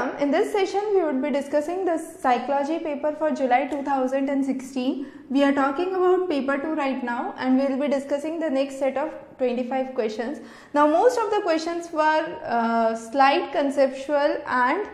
Welcome. In this session, we would be discussing the psychology paper for July 2016. We are talking about paper 2 right now, and we will be discussing the next set of 25 questions. Now, most of the questions were slight conceptual and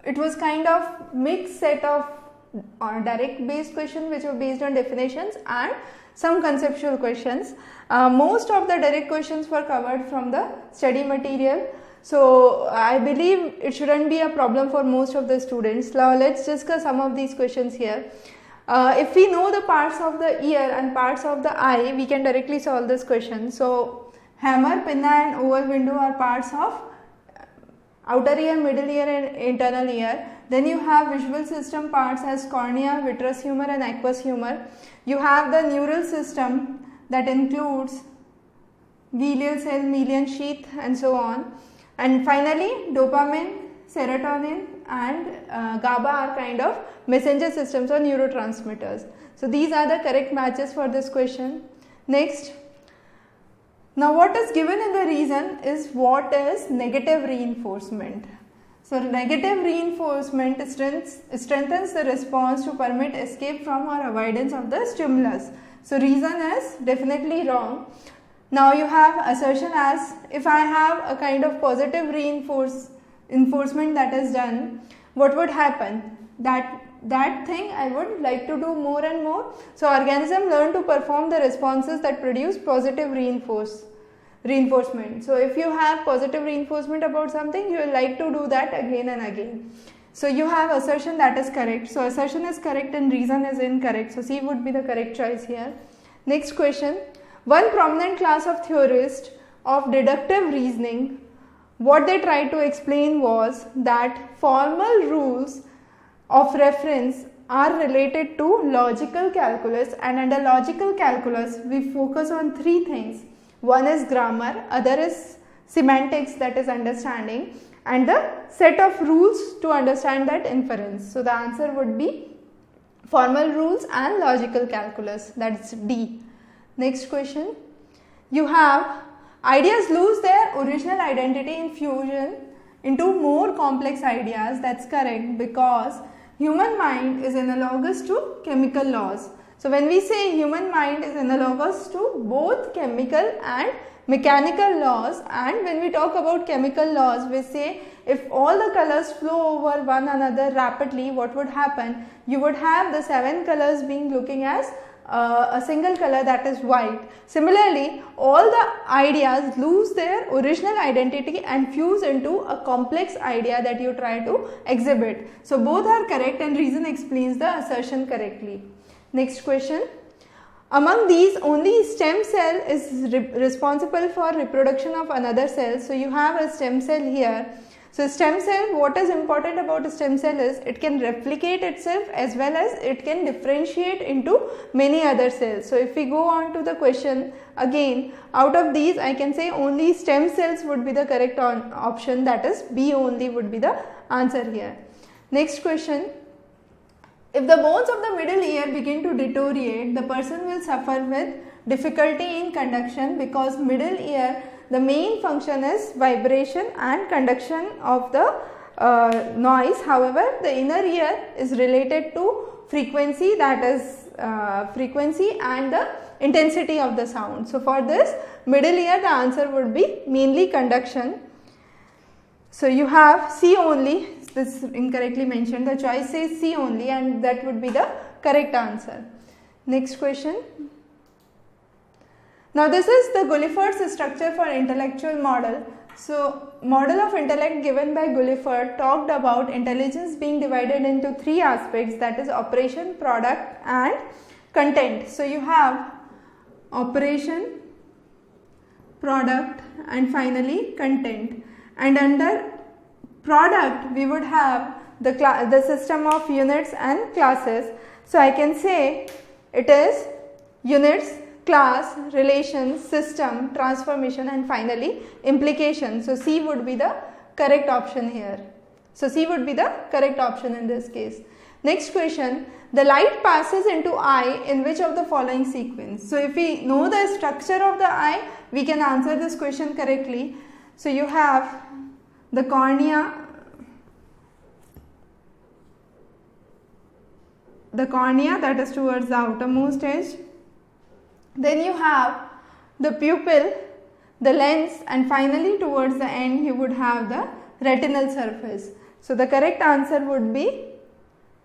it was kind of mixed set of direct based questions which were based on definitions and some conceptual questions. Most of the direct questions were covered from the study material. So, I believe it shouldn't be a problem for most of the students. Now, let's discuss some of these questions here. If we know the parts of the ear and parts of the eye, we can directly solve this question. So, hammer, pinna and oval window are parts of outer ear, middle ear and internal ear. Then you have visual system parts as cornea, vitreous humor and aqueous humor. You have the neural system that includes glial cell, Melian sheath and so on. And finally, dopamine, serotonin and GABA are kind of messenger systems or neurotransmitters. So, these are the correct matches for this question. Next, now what is given in the reason is what is negative reinforcement. So, negative reinforcement strengthens the response to permit escape from or avoidance of the stimulus. So, reason is definitely wrong. Now, you have assertion as if I have a kind of positive reinforcement that is done, what would happen? That thing I would like to do more and more. So, organism learn to perform the responses that produce positive reinforcement. So, if you have positive reinforcement about something, you will like to do that again and again. So, you have assertion that is correct. So, assertion is correct and reason is incorrect. So, C would be the correct choice here. Next question. One prominent class of theorists of deductive reasoning, what they tried to explain was that formal rules of reference are related to logical calculus, and under logical calculus we focus on three things. One is grammar, other is semantics, that is understanding, and the set of rules to understand that inference. So, the answer would be formal rules and logical calculus, that is D. Next question, you have ideas lose their original identity in fusion into more complex ideas. That's correct, because human mind is analogous to chemical laws. So, when we say human mind is analogous to both chemical and mechanical laws, and when we talk about chemical laws, we say if all the colors flow over one another rapidly, what would happen? You would have the 7 colors being looking as a single color, that is white. Similarly, all the ideas lose their original identity and fuse into a complex idea that you try to exhibit. So, both are correct and reason explains the assertion correctly. Next question. Among these, only stem cell is responsible for reproduction of another cell. So, you have a stem cell here. So, stem cell, what is important about a stem cell is it can replicate itself as well as it can differentiate into many other cells. So, if we go on to the question again, out of these I can say only stem cells would be the correct option, that is B only would be the answer here. Next question. If the bones of the middle ear begin to deteriorate, the person will suffer with difficulty in conduction, because middle ear, the main function is vibration and conduction of the noise. However, the inner ear is related to frequency, that is frequency and the intensity of the sound. So, for this middle ear, the answer would be mainly conduction. So, you have C only, this is incorrectly mentioned, the choice says C only, and that would be the correct answer. Next question. Now, this is the Guilford's structure for intellectual model. So, model of intellect given by Guilford talked about intelligence being divided into 3 aspects, that is operation, product and content. So, you have operation, product and finally content, and under product we would have the system of units and classes. So, I can say it is units, class, relation, system, transformation and finally implication. So, C would be the correct option here. So, C would be the correct option in this case. Next question, the light passes into eye in which of the following sequence? So, if we know the structure of the eye, we can answer this question correctly. So, you have the cornea that is towards the outermost edge. Then you have the pupil, the lens, and finally towards the end you would have the retinal surface. So the correct answer would be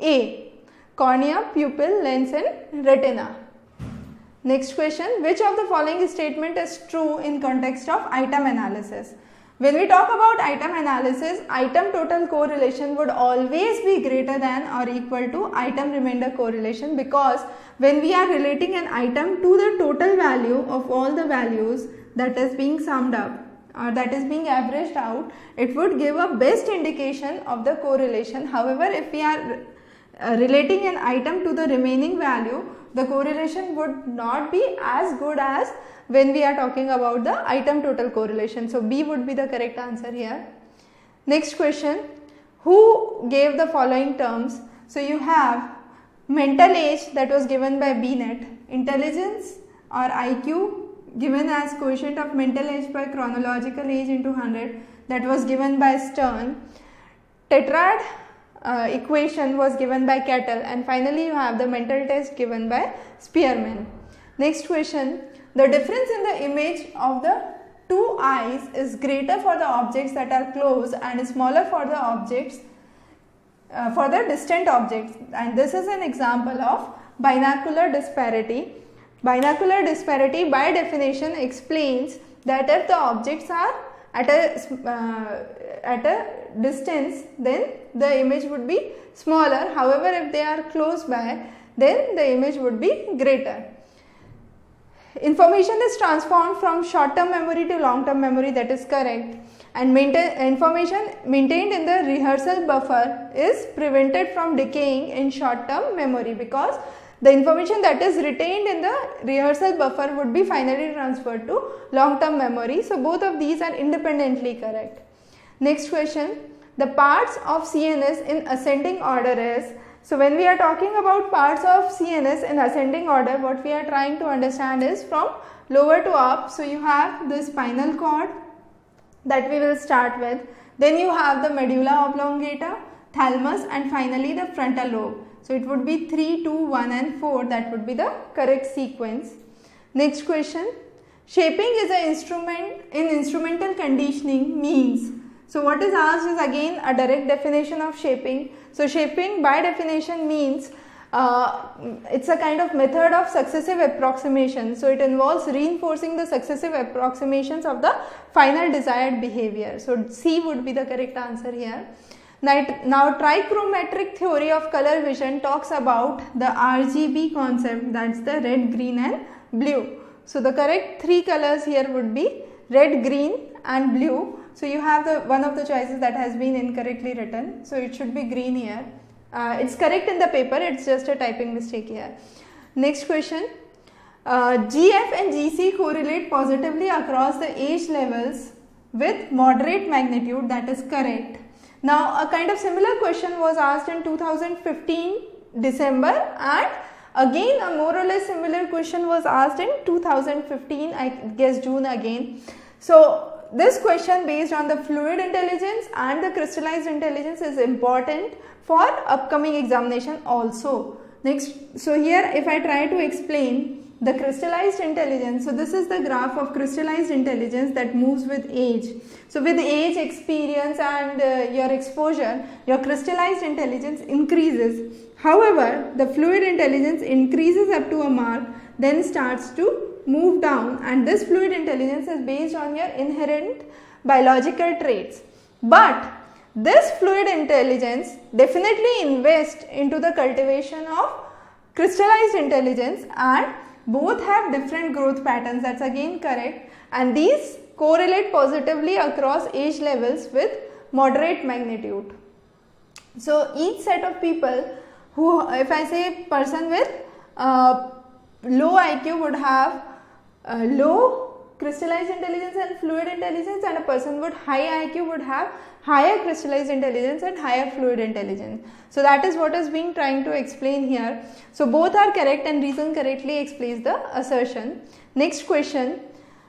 A, cornea, pupil, lens and retina. Next question, which of the following statement is true in context of item analysis? When we talk about item analysis, item total correlation would always be greater than or equal to item remainder correlation, because when we are relating an item to the total value of all the values that is being summed up or that is being averaged out, it would give a best indication of the correlation. However, if we are relating an item to the remaining value, the correlation would not be as good as when we are talking about the item total correlation. So B would be the correct answer here. Next question, who gave the following terms? So you have mental age, that was given by Binet, intelligence or IQ given as quotient of mental age by chronological age into 100, that was given by Stern. Tetrad equation was given by Kettle, and finally you have the mental test given by Spearman. Next question, the difference in the image of the two eyes is greater for the objects that are close and smaller for the objects for the distant objects, and this is an example of binocular disparity. Binocular disparity by definition explains that if the objects are at a distance, then the image would be smaller. However, if they are close by, then the image would be greater. Information is transformed from short-term memory to long-term memory, that is correct, and information maintained in the rehearsal buffer is prevented from decaying in short-term memory, because the information that is retained in the rehearsal buffer would be finally transferred to long-term memory. So both of these are independently correct. Next question, the parts of CNS in ascending order is. So when we are talking about parts of CNS in ascending order, what we are trying to understand is from lower to up. So you have the spinal cord that we will start with, then you have the medulla oblongata, thalamus, and finally the frontal lobe. So it would be 3, 2, 1 and 4, that would be the correct sequence. Next question, shaping is an instrument in instrumental conditioning means. So what is asked is again a direct definition of shaping. So shaping by definition means it's a kind of method of successive approximation. So it involves reinforcing the successive approximations of the final desired behavior. So C would be the correct answer here. Now trichromatic theory of color vision talks about the RGB concept, that's the red, green and blue. So the correct three colors here would be red, green and blue. So you have the one of the choices that has been incorrectly written. So it should be green here. It's correct in the paper, it's just a typing mistake here. Next question, GF and GC correlate positively across the age levels with moderate magnitude, that is correct. Now a kind of similar question was asked in 2015 December, and again a more or less similar question was asked in 2015, I guess June again. So this question based on the fluid intelligence and the crystallized intelligence is important for upcoming examination also. Next, so here if I try to explain the crystallized intelligence, so this is the graph of crystallized intelligence that moves with age. So with age, experience and your exposure, your crystallized intelligence increases. However, the fluid intelligence increases up to a mark, then starts to move down, and this fluid intelligence is based on your inherent biological traits. But this fluid intelligence definitely invests into the cultivation of crystallized intelligence, and both have different growth patterns, that's again correct, and these correlate positively across age levels with moderate magnitude. So each set of people who, if I say person with low IQ would have low crystallized intelligence and fluid intelligence, and a person with high IQ would have higher crystallized intelligence and higher fluid intelligence. So that is what is being trying to explain here. So both are correct and reason correctly explains the assertion. Next question.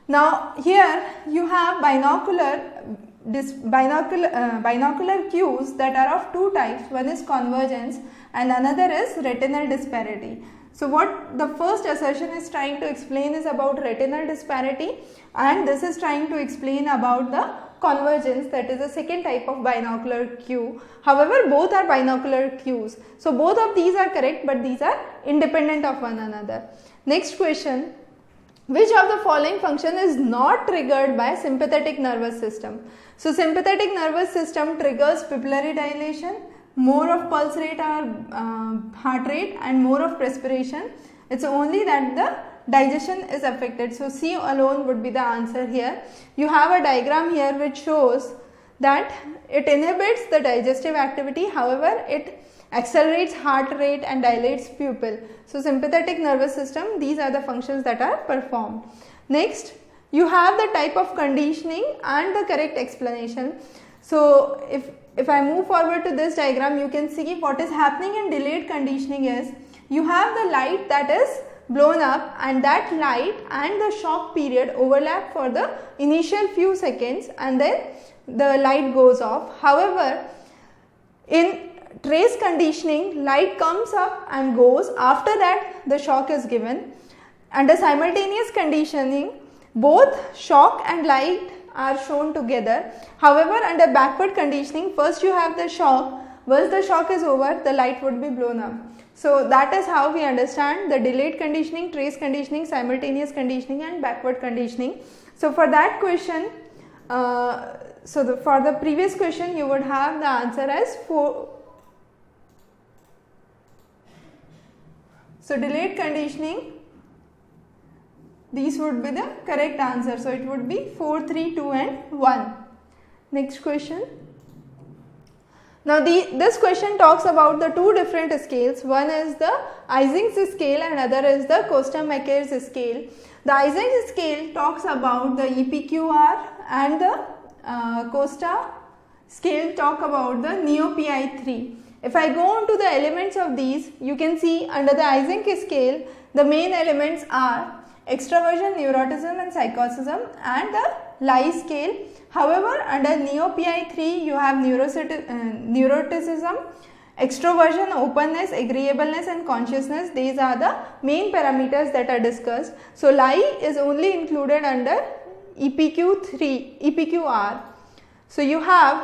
Now here you have binocular binocular cues that are of two types. One is convergence and another is retinal disparity. So what the first assertion is trying to explain is about retinal disparity, and this is trying to explain about the convergence, that is the second type of binocular cue. However, both are binocular cues. So both of these are correct, but these are independent of one another. Next question. Which of the following function is not triggered by sympathetic nervous system? So sympathetic nervous system triggers pupillary dilation, more of pulse rate or heart rate, and more of perspiration. It's only that the digestion is affected. So C alone would be the answer here. You have a diagram here which shows that it inhibits the digestive activity, however it accelerates heart rate and dilates pupil. So sympathetic nervous system, these are the functions that are performed. Next, you have the type of conditioning and the correct explanation. So if I move forward to this diagram, you can see what is happening in delayed conditioning is you have the light that is blown up, and that light and the shock period overlap for the initial few seconds, and then the light goes off. However, in trace conditioning, light comes up and goes, after that the shock is given. Under simultaneous conditioning, both shock and light are shown together. However, under backward conditioning, first you have the shock, once the shock is over, the light would be blown up. So that is how we understand the delayed conditioning, trace conditioning, simultaneous conditioning and backward conditioning. So for that question, for the previous question, you would have the answer as 4. So delayed conditioning, these would be the correct answer. So it would be 4, 3, 2 and 1. Next question. Now this question talks about the two different scales. One is the Ising's scale and other is the Costa-Makars scale. The Ising's scale talks about the EPQR and the Costa scale talk about the NEO-PI3. If I go on to the elements of these, you can see under the Ising scale, the main elements are extraversion, neuroticism and psychoticism, and the Lie scale. However, under NEO-PI3, you have neuroticism, extroversion, openness, agreeableness and consciousness. These are the main parameters that are discussed. So Lie is only included under EPQR. So you have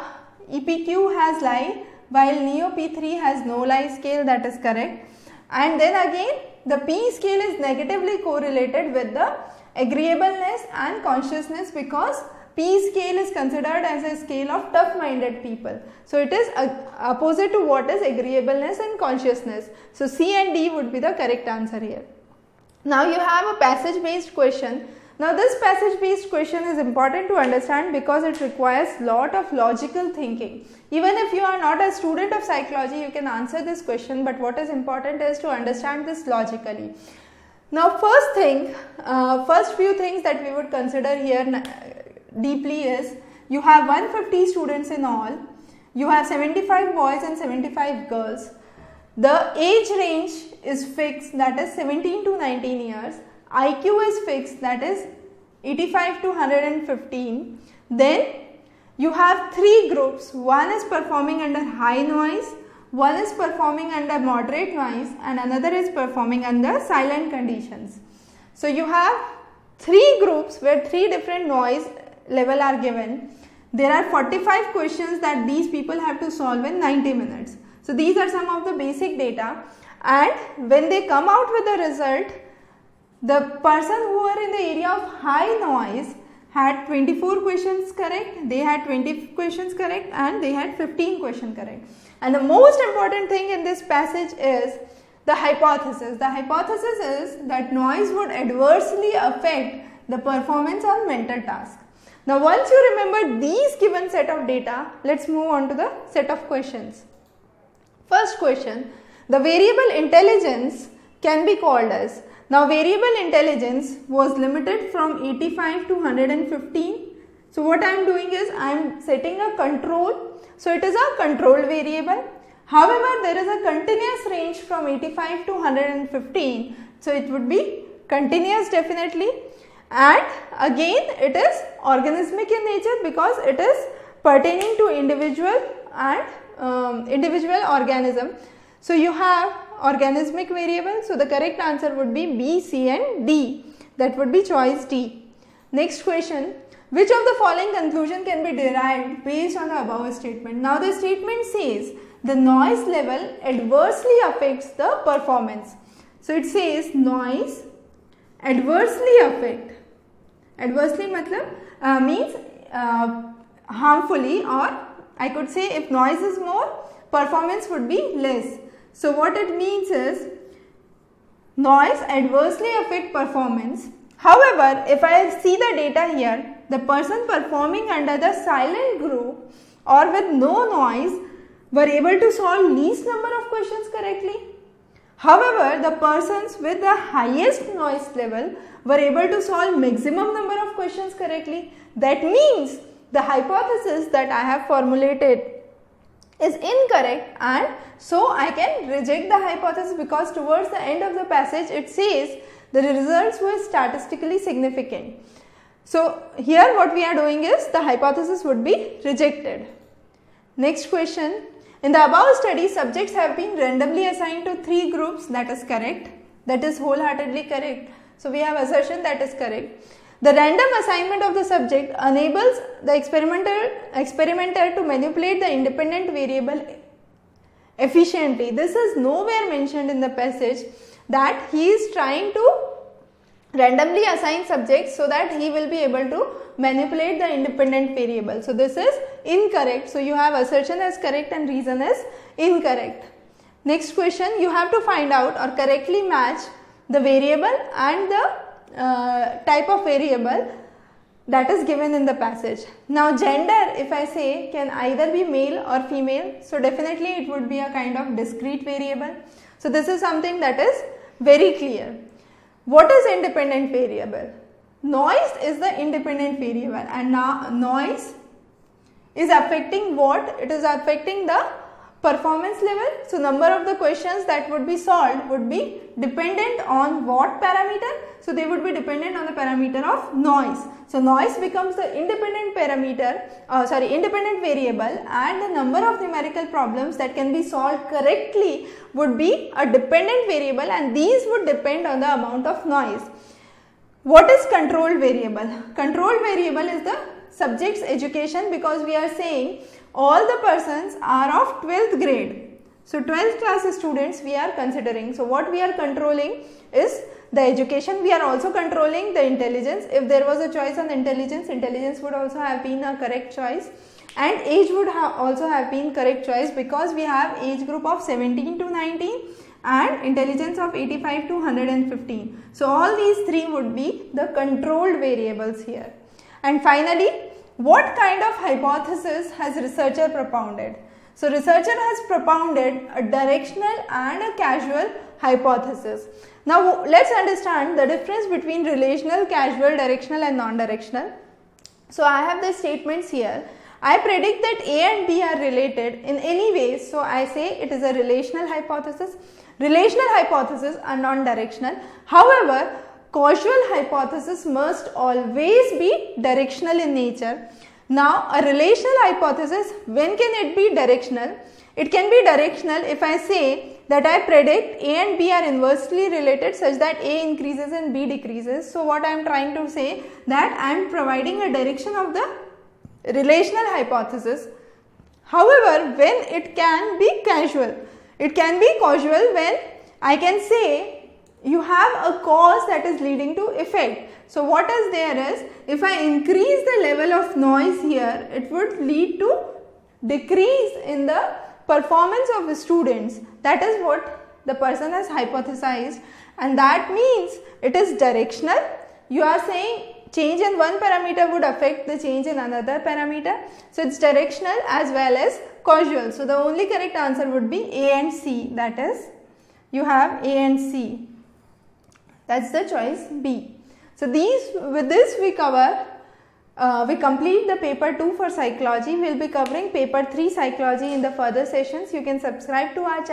EPQ has Lie, while NEO-P3 has no Lie scale, that is correct. And then again, the P scale is negatively correlated with the agreeableness and consciousness, because P scale is considered as a scale of tough-minded people. So it is opposite to what is agreeableness and consciousness. So C and D would be the correct answer here. Now you have a passage-based question. Now this passage-based question is important to understand because it requires lot of logical thinking. Even if you are not a student of psychology, you can answer this question, but what is important is to understand this logically. Now first few things that we would consider here deeply is, you have 150 students in all, you have 75 boys and 75 girls. The age range is fixed, that is 17 to 19 years. IQ is fixed, that is 85 to 115. Then you have three groups. One is performing under high noise, one is performing under moderate noise, and another is performing under silent conditions. So you have three groups where three different noise level are given. There are 45 questions that these people have to solve in 90 minutes. So these are some of the basic data, and when they come out with the result, the person who are in the area of high noise had 24 questions correct, they had 20 questions correct, and they had 15 questions correct. And the most important thing in this passage is the hypothesis. The hypothesis is that noise would adversely affect the performance on mental tasks. Now once you remember these given set of data, let's move on to the set of questions. First question, the variable intelligence can be called as. Now variable intelligence was limited from 85 to 115. So what I am doing is I am setting a control. So it is a control variable. However, there is a continuous range from 85 to 115. So it would be continuous definitely. And again it is organismic in nature because it is pertaining to individual and individual organism. So you have organismic variable, so the correct answer would be B, C and D. That would be choice D. Next question, which of the following conclusion can be derived based on the above statement? Now the statement says the noise level adversely affects the performance. So it says noise adversely affect. Adversely matlab means harmfully, or I could say if noise is more, performance would be less. So what it means is noise adversely affect performance. However, if I see the data here, the person performing under the silent group or with no noise were able to solve least number of questions correctly. However, the persons with the highest noise level were able to solve maximum number of questions correctly. That means the hypothesis that I have formulated is incorrect, and so I can reject the hypothesis because towards the end of the passage it says the results were statistically significant. So here what we are doing is the hypothesis would be rejected. Next question. In the above study, subjects have been randomly assigned to 3 groups. That is correct. That is wholeheartedly correct. So we have assertion that is correct. The random assignment of the subject enables the experimenter to manipulate the independent variable efficiently. This is nowhere mentioned in the passage that he is trying to randomly assign subjects so that he will be able to manipulate the independent variable. So this is incorrect. So you have assertion as correct and reason as incorrect. Next question, you have to find out or correctly match the variable and the type of variable that is given in the passage. Now gender, if I say, can either be male or female, so definitely it would be a kind of discrete variable. So this is something that is very clear. What is independent variable? Noise is the independent variable, and now noise is affecting what? It is affecting the performance level. So number of the questions that would be solved would be dependent on what parameter? So they would be dependent on the parameter of noise. So noise becomes the independent parameter, independent variable, and the number of numerical problems that can be solved correctly would be a dependent variable, and these would depend on the amount of noise. What is control variable? Control variable is the subject's education, because we are saying all the persons are of 12th grade. So 12th class students we are considering. So what we are controlling is the education. We are also controlling the intelligence. If there was a choice on intelligence, intelligence would also have been a correct choice, and age would also have been correct choice, because we have age group of 17 to 19 and intelligence of 85 to 115. So all these 3 would be the controlled variables here. And finally, what kind of hypothesis has researcher propounded? So researcher has propounded a directional and a causal hypothesis. Now let's understand the difference between relational, causal, directional and non-directional. So I have the statements here. I predict that A and B are related in any way, so I say it is a relational hypothesis. Relational hypotheses are non-directional. However, causal hypothesis must always be directional in nature. Now a relational hypothesis, when can it be directional? It can be directional if I say that I predict A and B are inversely related such that A increases and B decreases. So what I am trying to say, that I am providing a direction of the relational hypothesis. However, when it can be causal, it can be causal when I can say you have a cause that is leading to effect. So what is there is, if I increase the level of noise here, it would lead to decrease in the performance of the students. That is what the person has hypothesized, and that means it is directional. You are saying change in one parameter would affect the change in another parameter. So it's directional as well as causal. So the only correct answer would be A and C. That is, you have A and C. That's the choice B. So with this we cover, we complete the paper 2 for psychology. We will be covering paper 3 psychology in the further sessions. You can subscribe to our channel.